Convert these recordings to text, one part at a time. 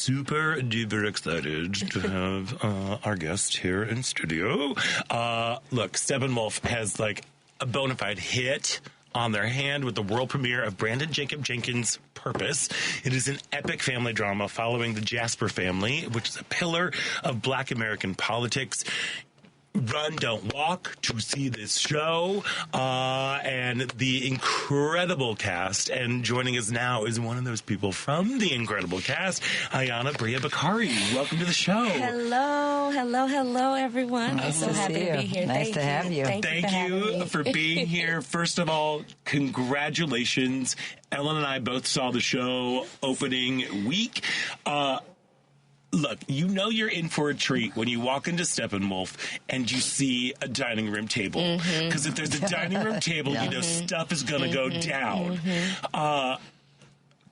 super duper excited to have our guest here in studio. Look, Steppenwolf has like a bona fide hit on their hand with the world premiere of Brandon Jacob Jenkins' Purpose. It is an epic family drama following the Jasper family, which is a pillar of Black American politics. Run, don't walk to see this show, and the incredible cast. And joining us now is one of those people from the incredible cast, Ayanna Bria Bakari. Welcome to the show. Hello, everyone. I'm so happy to be here. Nice to have you. Thank you for being here. First of all, congratulations. Ellen and I both saw the show opening week. Look, you know you're in for a treat when you walk into Steppenwolf and you see a dining room table. Because if there's a dining room table, you know stuff is going to go down.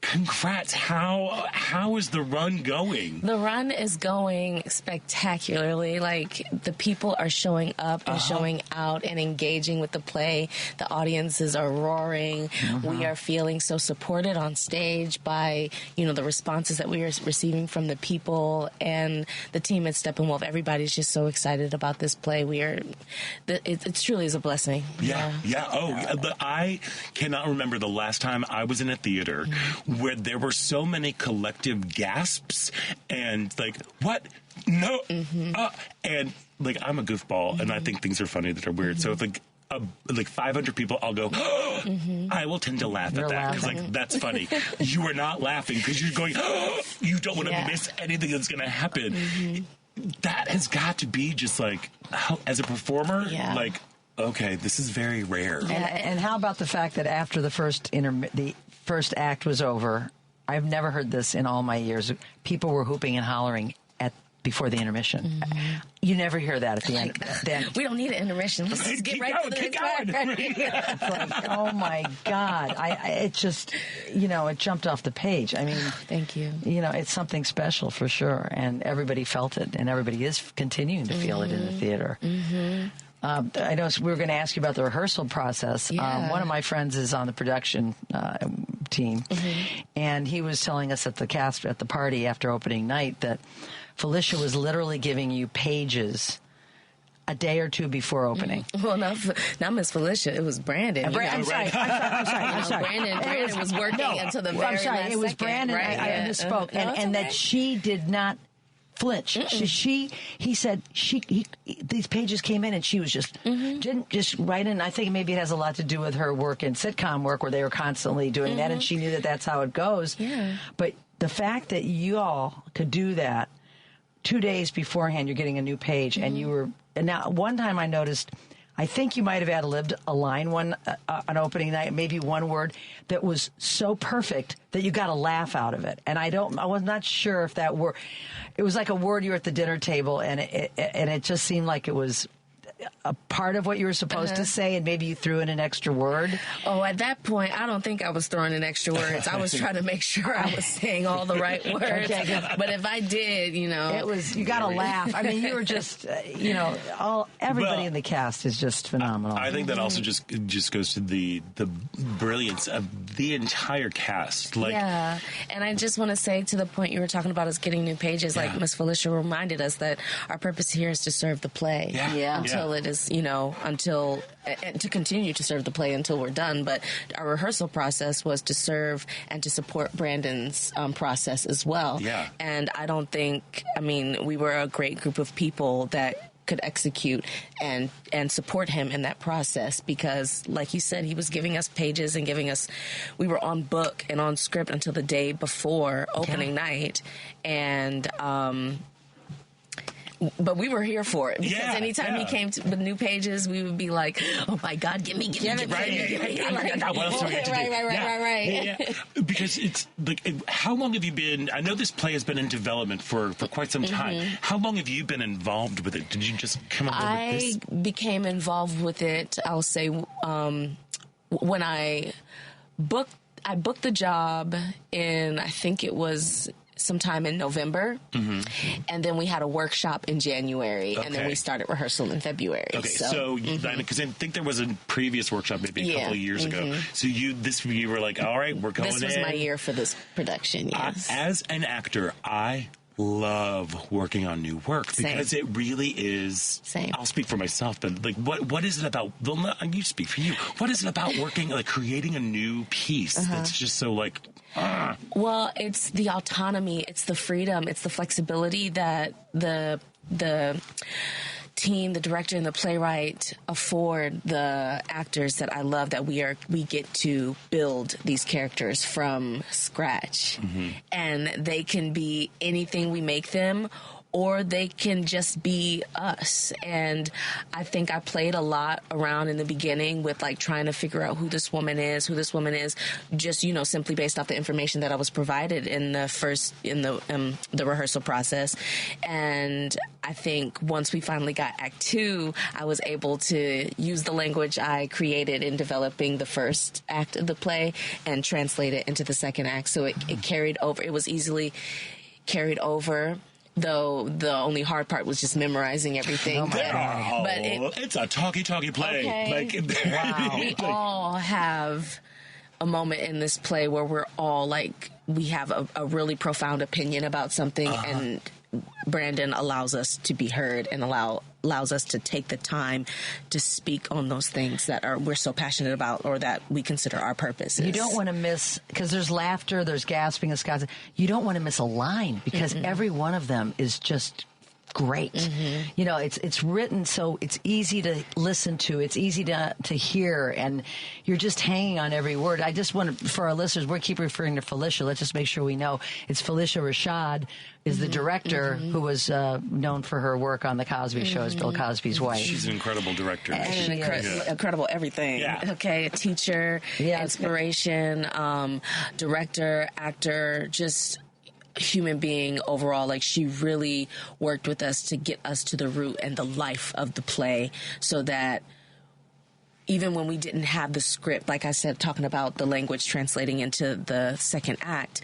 Congrats. How is the run going? The run is going spectacularly. Like, the people are showing up and showing out and engaging with the play. The audiences are roaring. We are feeling so supported on stage by, the responses that we are receiving from the people and the team at Steppenwolf. Everybody's just so excited about this play. It truly is a blessing. Yeah. I cannot remember the last time I was in a theater where there were so many collective gasps and like, what? No. And like, I'm a goofball and I think things are funny that are weird. So if like 500 people, I'll go, I will tend to laugh at that because like, that's funny. You are not laughing because you're going, you don't want to miss anything that's going to happen. That has got to be just like, as a performer, like, okay, this is very rare. And how about the fact that after the first act was over, I've never heard this in all my years. People were hooping and hollering before the intermission. You never hear that at the end. Then we don't need an intermission. Let's just get right to the next part. It's like, oh my God! It just, it jumped off the page. I mean, thank you. It's something special for sure, and everybody felt it, and everybody is continuing to feel it in the theater. I know we were going to ask you about the rehearsal process. One of my friends is on the production team, and he was telling us at the party after opening night that Felicia was literally giving you pages a day or two before opening. Well, not Miss Felicia. It was Brandon. I'm sorry. Brandon was working until the very last second. It was Brandon. Right? I misspoke. And that she did not flinch. He said these pages came in and she was just didn't just write in. I think maybe it has a lot to do with her work in sitcom work where they were constantly doing that, and she knew that that's how it goes. But the fact that you all could do that 2 days beforehand, you're getting a new page, and you were. And now, one time I noticed, I think you might have ad-libbed a line on opening night, maybe one word that was so perfect that you got a laugh out of it. And I was not sure if that word, it was like a word you were at the dinner table, and it just seemed like it was a part of what you were supposed to say, and maybe you threw in an extra word. Oh, at that point, I don't think I was throwing in extra words. I was trying to make sure I was saying all the right words. But if I did, it was, you got to laugh. I mean, you were just, everybody in the cast is just phenomenal. I think that also just goes to the brilliance of the entire cast. And I just want to say, to the point you were talking about us getting new pages, like Miss Felicia reminded us that our purpose here is to serve the play. Until it is, until and to continue to serve the play until we're done. But our rehearsal process was to serve and to support Brandon's process as well. And we were a great group of people that could execute and support him in that process, because like you said, he was giving us pages and we were on book and on script until the day before opening night. And but we were here for it, because anytime he came with new pages, we would be like, "Oh my God, give me, right." Because it's like, how long have you been? I know this play has been in development for quite some time. How long have you been involved with it? Did you just come up with this? I became involved with it, I'll say, when I booked the job in, I think it was sometime in November, and then we had a workshop in January, and then we started rehearsal in February. Okay, so because I think there was a previous workshop maybe a couple of years ago. So you were like, all right, we're going in. This was my year for this production, yes. As an actor, I love working on new work because it really is. I'll speak for myself, but like, what is it about? You speak for you. What is it about working, like creating a new piece that's just so like? Well, it's the autonomy, it's the freedom, it's the flexibility that the team, the director, and the playwright afford the actors that I love, that we get to build these characters from scratch. And they can be anything we make them, or they can just be us. And I think I played a lot around in the beginning with like trying to figure out who this woman is, just, simply based off the information that I was provided in the rehearsal process. And I think once we finally got Act 2, I was able to use the language I created in developing the first act of the play and translate it into the second act. So it carried over. It was easily carried over. Though the only hard part was just memorizing everything. Oh my God. But it's a talky play. Okay. Wow. We all have a moment in this play where we're all like, we have a really profound opinion about something, and Brandon allows us to be heard and allows us to take the time to speak on those things that we're so passionate about, or that we consider our purposes. You don't want to miss, because there's laughter, there's gasping and scoffing. You don't want to miss a line, because every one of them is just great. It's written so it's easy to listen to, it's easy to hear, and you're just hanging on every word. I just want to, for our listeners, we keep referring to Felicia. Let's just make sure we know it's Felicia Rashad is the director, who was known for her work on The Cosby Show as Bill Cosby's wife. She's an incredible director. And incredible everything. Yeah. Okay, a teacher, inspiration, director, actor, just human being overall. Like, she really worked with us to get us to the root and the life of the play, so that even when we didn't have the script, like I said, talking about the language translating into the second act,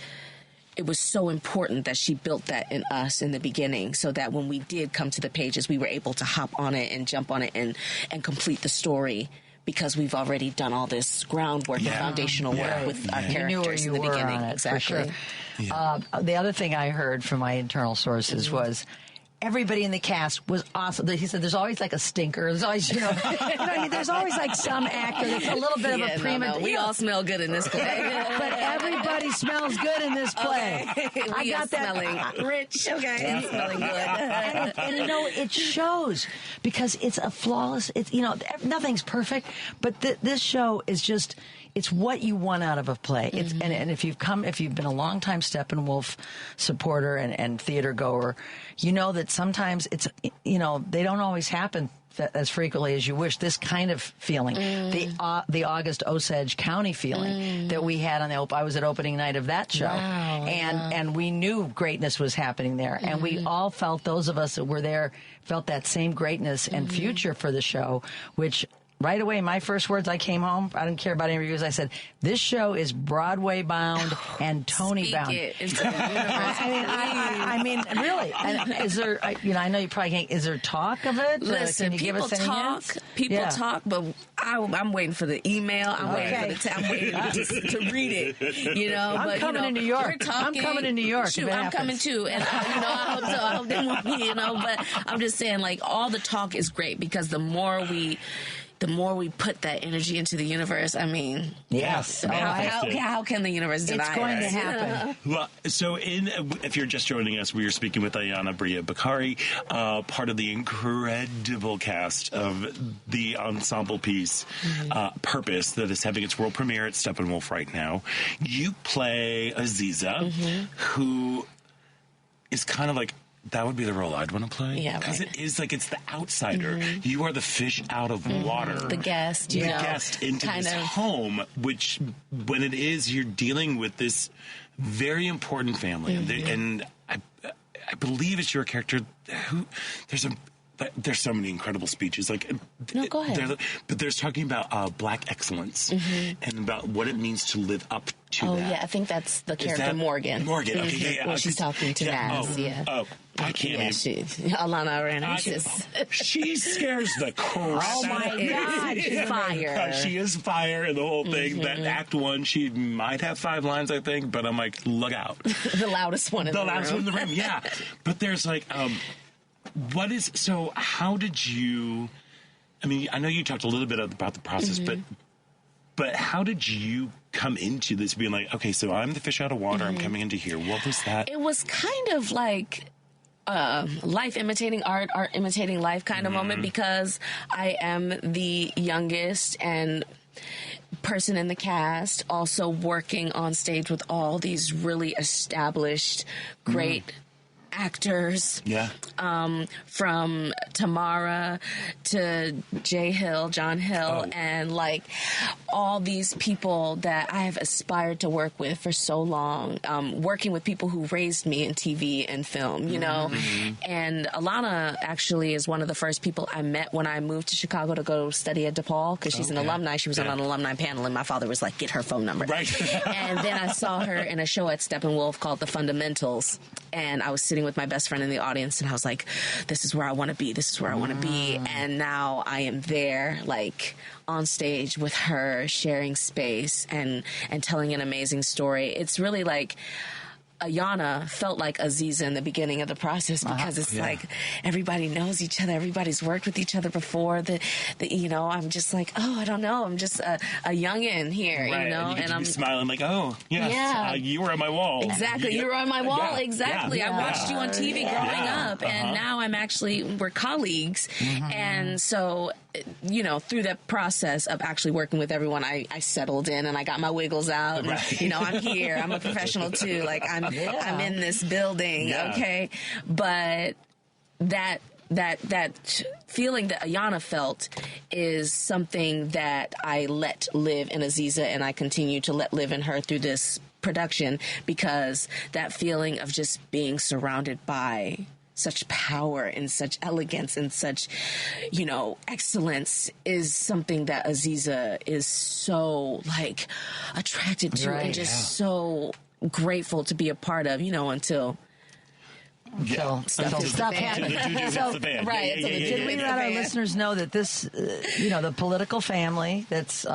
it was so important that she built that in us in the beginning, so that when we did come to the pages, we were able to hop on it and jump on it and complete the story, because we've already done all this groundwork and foundational work with our characters in the beginning. Exactly. The other thing I heard from my internal sources was everybody in the cast was awesome. He said there's always like a stinker. There's always, there's always like some actor that's a little bit of a prima. No. We all smell good in this play. But everybody smells good in this play. Okay. I got that. Smelling rich. Okay. Smelling good. And it shows, because it's a flawless, nothing's perfect, but this show is just, it's what you want out of a play. It's, and if you've been a long time Steppenwolf supporter and theater goer, you know that sometimes it's, they don't always happen as frequently as you wish. This kind of feeling, the August Osage County feeling that we had I was at opening night of that show, and we knew greatness was happening there, and we all felt, those of us that were there felt that same greatness and future for the show, which. Right away, my first words, I came home, I didn't care about any reviews, I said, this show is Broadway bound and Tony bound. Speak it into the universe. I mean, really. And is there, I know you probably can't, is there talk of it? Listen, can you give us any hints? People talk, but I'm waiting for the email. I'm waiting to read it, I'm coming to New York. I'm coming to New York. Shoot, I'm coming too. And, I hope so. I hope they want me, but I'm just saying, like, all the talk is great, because the more we put that energy into the universe, I mean, yes. How can the universe deny it? It's going to happen. Well, so if you're just joining us, we are speaking with Ayanna Bria Bakari, part of the incredible cast of the ensemble piece Purpose, that is having its world premiere at Steppenwolf right now. You play Aziza, who is kind of like, that would be the role I'd want to play. Yeah, because it is like, it's the outsider. You are the fish out of water. The guest, the guest into this home, which, when it is, you're dealing with this very important family. And I believe it's your character who, there's there's so many incredible speeches. Like, no, go ahead. But there's talking about Black excellence and about what it means to live up to that. Oh, yeah, I think that's the character Morgan. Morgan, okay, yeah. When she's talking to Naz, I can't even. Ayanna Bria, she scares the crap Oh, my God. She's fire. She is fire in the whole thing. That Act 1, she might have 5 lines, I think, but I'm like, look out. The loudest one in the room. The loudest one in the room, yeah. But there's like, how did you, I mean, I know you talked a little bit about the process, but how did you come into this being like, okay, so I'm the fish out of water, I'm coming into here. What was that? It was kind of like life imitating art imitating life kind of moment, because I am the youngest and person in the cast, also working on stage with all these really established, great actors. Yeah. From Tamara to John Hill, and like all these people that I have aspired to work with for so long, working with people who raised me in TV and film, you know. And Ayanna actually is one of the first people I met when I moved to Chicago to go study at DePaul, because she's an alumni. She was on an alumni panel, and my father was like, get her phone number. Right. And then I saw her in a show at Steppenwolf called The Fundamentals, and I was sitting with my best friend in the audience, and I was like, this is where I want to be. This is where I want to be. And now I am there, like on stage with her, sharing space and telling an amazing story. It's really like Ayanna felt like Aziza in the beginning of the process, because it's like everybody knows each other, everybody's worked with each other before. You know, I'm just like, I don't know, I'm just a youngin' here, you know, and I'm smiling like, you were on my wall. Exactly, you were on my wall. Exactly, I watched you on TV growing up, and now we're colleagues, and so, you know, through that process of actually working with everyone, I settled in and I got my wiggles out. And, you know, I'm here. I'm a professional too. Like I'm in this building. Okay. But that feeling that Ayanna felt is something that I let live in Aziza, and I continue to let live in her through this production, because that feeling of just being surrounded by such power and such elegance and such, you know, excellence is something that Aziza is so like attracted to and just so grateful to be a part of, you know, until stuff happens. So, right. Did we let our listeners know that this, you know, the political family that's,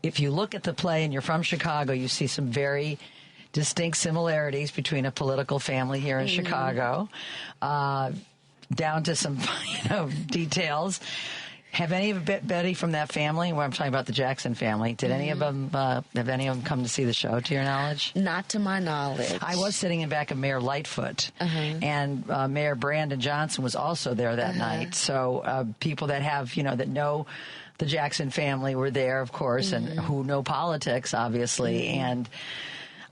if you look at the play and you're from Chicago, you see some very distinct similarities between a political family here in Chicago, down to some, you know, details. Have any of Betty from that family? Well, I'm talking about the Jackson family. Did any of them? Have any of them come to see the show? To your knowledge? Not to my knowledge. I was sitting in back of Mayor Lightfoot, and Mayor Brandon Johnson was also there that night. So people that have, you know, that know the Jackson family were there, of course, and who know politics, obviously, and.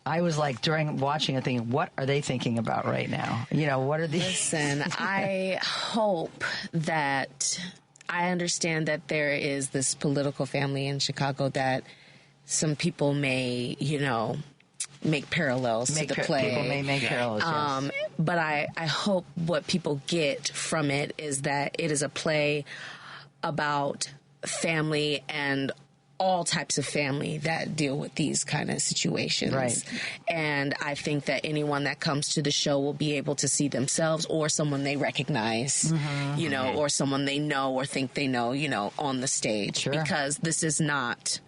I was like, during watching it, thinking, what are they thinking about right now? You know, what are these? Listen, I hope that I understand that there is this political family in Chicago that some people may, you know, make parallels to the play. People may make parallels, yes. But I hope what people get from it is that it is a play about family and all types of family that deal with these kind of situations. Right. And I think that anyone that comes to the show will be able to see themselves or someone they recognize, you know, or someone they know or think they know, you know, on the stage. Sure. Because this is not,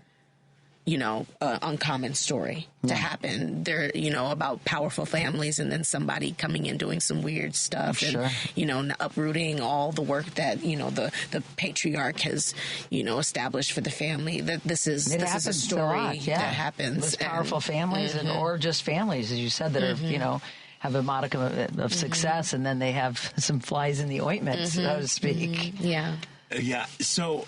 you know, an uncommon story to happen. They're, you know, about powerful families and then somebody coming in doing some weird stuff and, you know, uprooting all the work that, you know, the patriarch has, you know, established for the family. That this is a story that happens. With powerful families and or just families, as you said, that are, you know, have a modicum of success and then they have some flies in the ointment, so to speak. Yeah. Yeah. So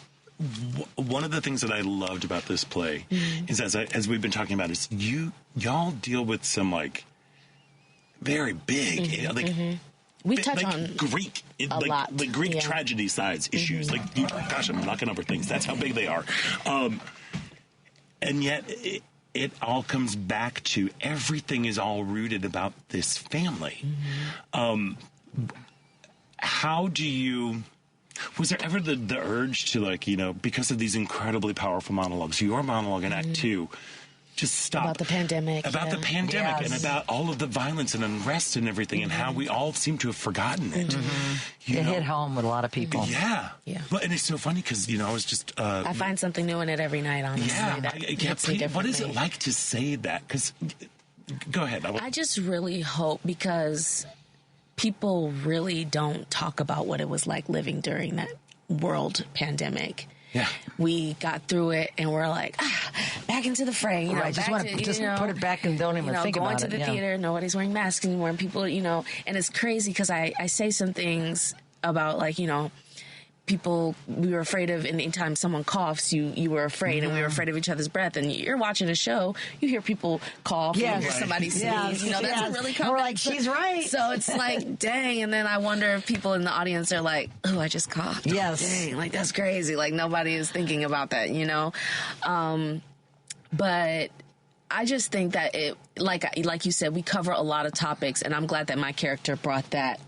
one of the things that I loved about this play is, as we've been talking about, is y'all deal with some like very big, like we touch like on Greek, a lot. Like Greek tragedy size issues. Like, gosh, I'm knocking over things. That's how big they are, and yet it all comes back to everything is all rooted about this family. how do you... Was there ever the urge to, like, you know, because of these incredibly powerful monologues, your monologue in Act 2, just stop. About the pandemic. About the pandemic and about all of the violence and unrest and everything and how we all seem to have forgotten it. It hit home with a lot of people. Yeah. But, and it's so funny because, you know, I was just... I find something new in it every night, honestly. What is it like to say that? Because... Go ahead. I just really hope, because people really don't talk about what it was like living during that world pandemic. Yeah. We got through it and we're like, back into the fray. You know, right. Just put it back and don't even think about it. Going to the theater, nobody's wearing masks anymore. And people, you know, and it's crazy because I say some things about, like, you know, people, we were afraid of, and anytime someone coughs, you were afraid, and we were afraid of each other's breath. And you're watching a show, you hear people cough, you hear somebody sneeze, you know, that's a really common. We're like, she's right. So it's like, dang. And then I wonder if people in the audience are like, oh, I just coughed. Yes. Dang, like, that's crazy. Like, nobody is thinking about that, you know? But I just think that it, like you said, we cover a lot of topics, and I'm glad that my character brought that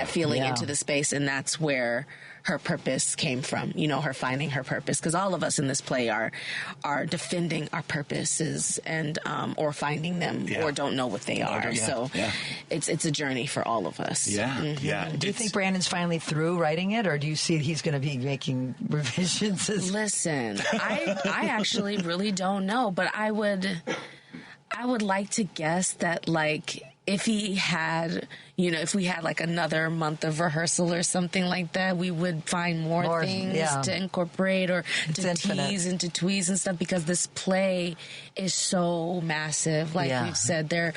feeling into the space, and that's where her purpose came from, you know, her finding her purpose. Because all of us in this play are defending our purposes and or finding them or don't know what they are. It's a journey for all of us. Do you think Brandon's finally through writing it, or do you see he's going to be making revisions? Listen, I actually really don't know, but I would like to guess that, like, if he had, you know, if we had like another month of rehearsal or something like that, we would find more things to incorporate or to tease and to tweeze and stuff, because this play is so massive. Like we've said, there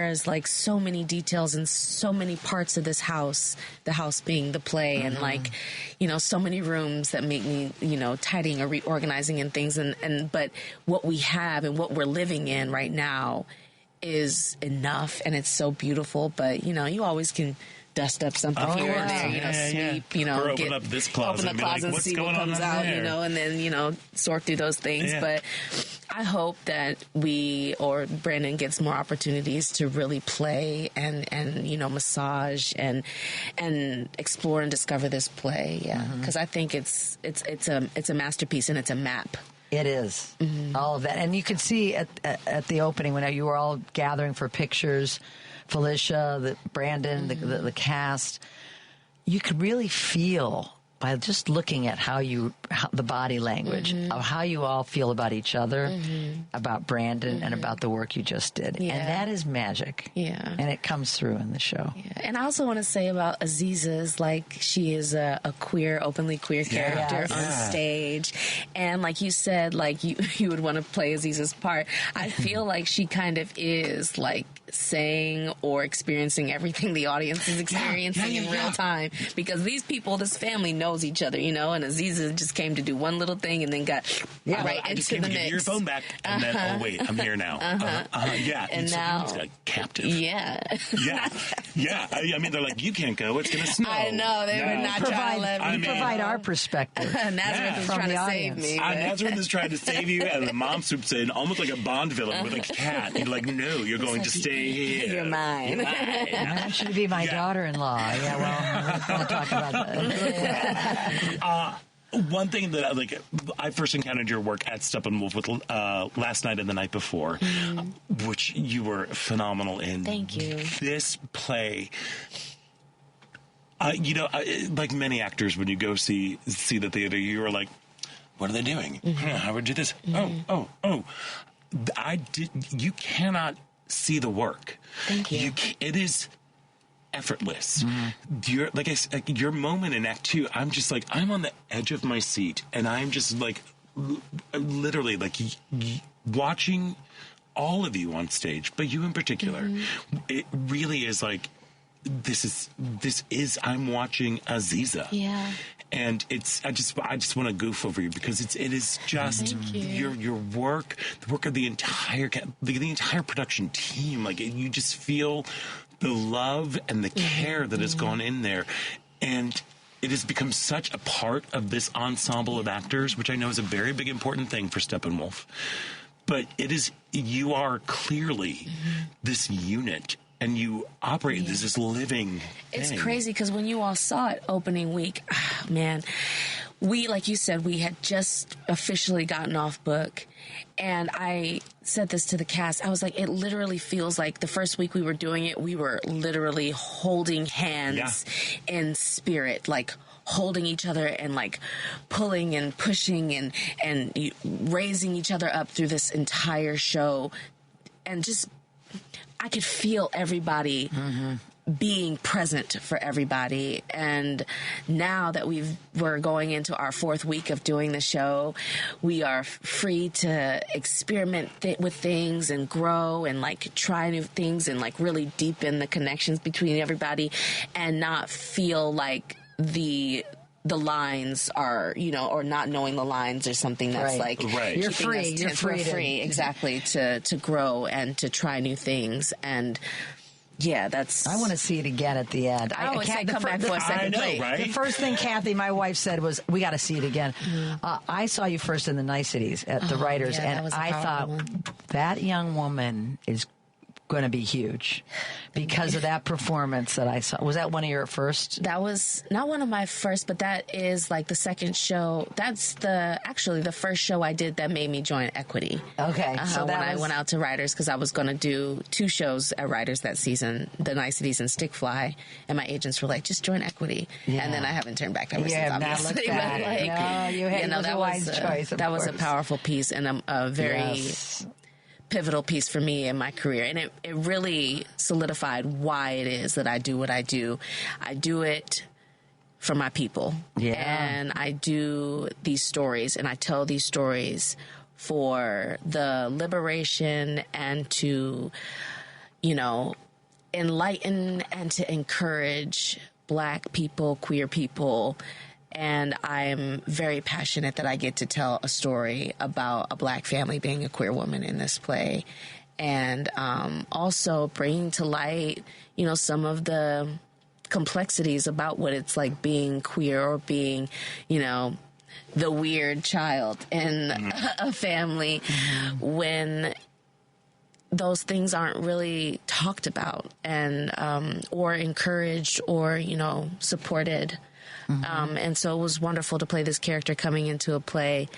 is like so many details and so many parts of this house, the house being the play, and like, you know, so many rooms that make me, you know, tidying or reorganizing and things. But what we have and what we're living in right now is enough, and it's so beautiful. But, you know, you always can dust up something here and there, you know, sweep, you know, or open up this closet, open the closet and see what comes out, you know, and then, you know, sort through those things. But I hope that we, or Brandon, gets more opportunities to really play and you know, massage and explore and discover this play. Because I think it's a masterpiece, and it's a map. It is. All of that. And you could see at the opening, when you were all gathering for pictures, Felicia, Brandon, the cast, you could really feel, by just looking at the body language of how you all feel about each other, about Brandon, and about the work you just did. And that is magic. And it comes through in the show. And I also want to say about Aziza's, like, she is a queer, openly queer character on stage. And like you said, like, you would want to play Aziza's part. I feel like she kind of is, like, saying or experiencing everything the audience is experiencing in real time, because these people, this family knows each other, you know, and Aziza just came to do one little thing and then got right into the mix. Get your phone back, and then, oh wait, I'm here now. And so now, like captive. I mean, they're like, you can't go, it's going to snow. I know, they were not trying to let me provide our perspective. Nazareth is trying to save me. Nazareth is trying to save you, and the mom swoops in almost like a Bond villain with a cat. You're like, no, you're going to stay here. You're mine. That should be my daughter-in-law. Yeah, well, we're going to talk about that. One thing that, like, I first encountered your work at Steppenwolf with last night and the night before, which you were phenomenal in. Thank you. This play, you know, like many actors, when you go see the theater, you are like, what are they doing? How would I do this? You cannot see the work. Thank you. It is effortless. Your moment in Act 2, I'm just like, I'm on the edge of my seat, and I'm just like, literally, like, watching all of you on stage, but you in particular. It really is like, this is I'm watching Aziza. And I just want to goof over you, because it is just your work, the work of the entire production team. Like, you just feel the love and the care that has gone in there, and it has become such a part of this ensemble of actors, which I know is a very big important thing for Steppenwolf. But you are clearly this unit. and you operate as this living thing. It's crazy because when you all saw it opening week, man, we, like you said, we had just officially gotten off book. And I said this to the cast. I was like, it literally feels like the first week we were doing it, we were literally holding hands in spirit, like holding each other and like pulling and pushing and raising each other up through this entire show. And just, I could feel everybody being present for everybody. And now that we're going into our fourth week of doing the show, we are free to experiment with things and grow and like try new things and like really deepen the connections between everybody and not feel like the lines are, or not knowing the lines or something that's You're free. You're free. Exactly. To grow and to try new things. And yeah, I want to see it again at the end. I always say come back for a second plate. Right? The first thing Kathy, my wife, said was, we got to see it again. I saw you first in the Niceties at the Writers, and I thought, that young woman is going to be huge because of that performance that I saw. Was that one of your first? That was not one of my first, but that is like the second show. That's actually the first show I did that made me join Equity. Okay. So when I went out to Writers, because I was going to do 2 shows at Writers that season, The Niceties and Stickfly, and my agents were like, just join Equity. Yeah. And then I haven't turned back ever since, obviously. Back. No, that was a wise choice. That was a powerful piece and a very pivotal piece for me in my career, and it really solidified why it is that I do what I do. I do it for my people, and I do these stories, and I tell these stories for the liberation and to, enlighten and to encourage Black people, queer people. And I'm very passionate that I get to tell a story about a Black family being a queer woman in this play. And also bringing to light, some of the complexities about what it's like being queer or being, the weird child in a family when those things aren't really talked about and or encouraged or, supported. And so it was wonderful to play this character coming into a play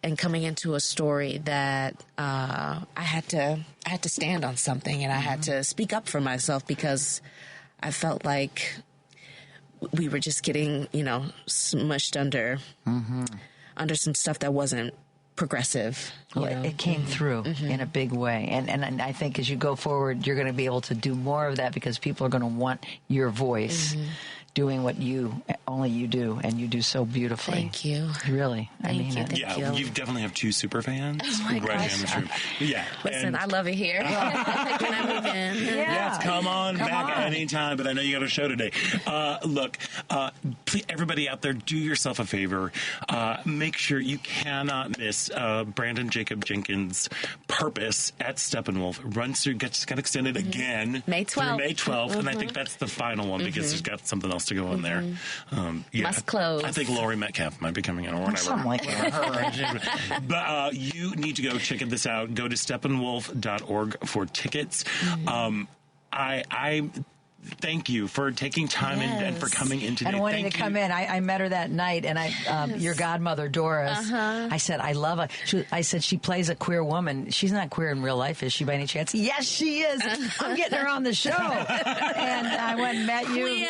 and coming into a story that I had to stand on something, and I had to speak up for myself because I felt like we were just getting, smushed under some stuff that wasn't progressive. It came through in a big way. And I think as you go forward, you're going to be able to do more of that because people are going to want your voice. Doing what only you do, and you do so beautifully. Thank you. Really, I mean it. Yeah, you definitely have 2 super fans right in this room. Yeah, listen, I love it here. Can I move in? Yes, come on back anytime. But I know you got a show today. Look, please, everybody out there, do yourself a favor. Make sure you cannot miss Brandon Jacob Jenkins' Purpose at Steppenwolf. Runs through, got extended again May 12th. May 12th, and I think that's the final one because there's got something else to go in there. Must close. I think Laurie Metcalf might be coming in or whatever. Something like that. But you need to go check this out. Go to steppenwolf.org for tickets. I thank you for taking time and for coming in today. And wanting to come in. I met her that night, and your godmother, Doris, I said, I love her. I said, she plays a queer woman. She's not queer in real life, is she, by any chance? Yes, she is. I'm getting her on the show. And I went and met you.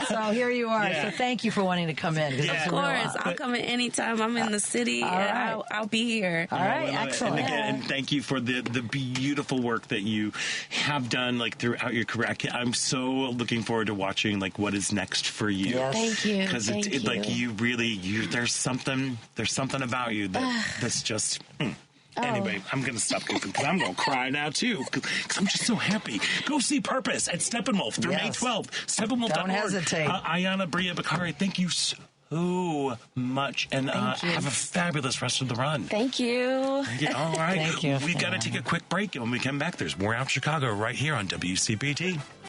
So here you are. Yeah. So thank you for wanting to come in. Of course. I'll come in anytime. I'm in the city, and I'll be here. All right, excellent. And again, and thank you for the beautiful work that you have done throughout your career. I'm so looking forward to watching what is next for you. Yes. Thank you. Because you really there's something about you that's just. Anyway, I'm going to stop because I'm going to cry now, too, because I'm just so happy. Go see Purpose at Steppenwolf through May 12th. Steppenwolf.org. Don't hesitate. Ayanna Bria Bakari, thank you so much, and have a fabulous rest of the run. Thank you. All right. Thank you. We've got to take a quick break, and when we come back, there's more Out Chicago right here on WCPT.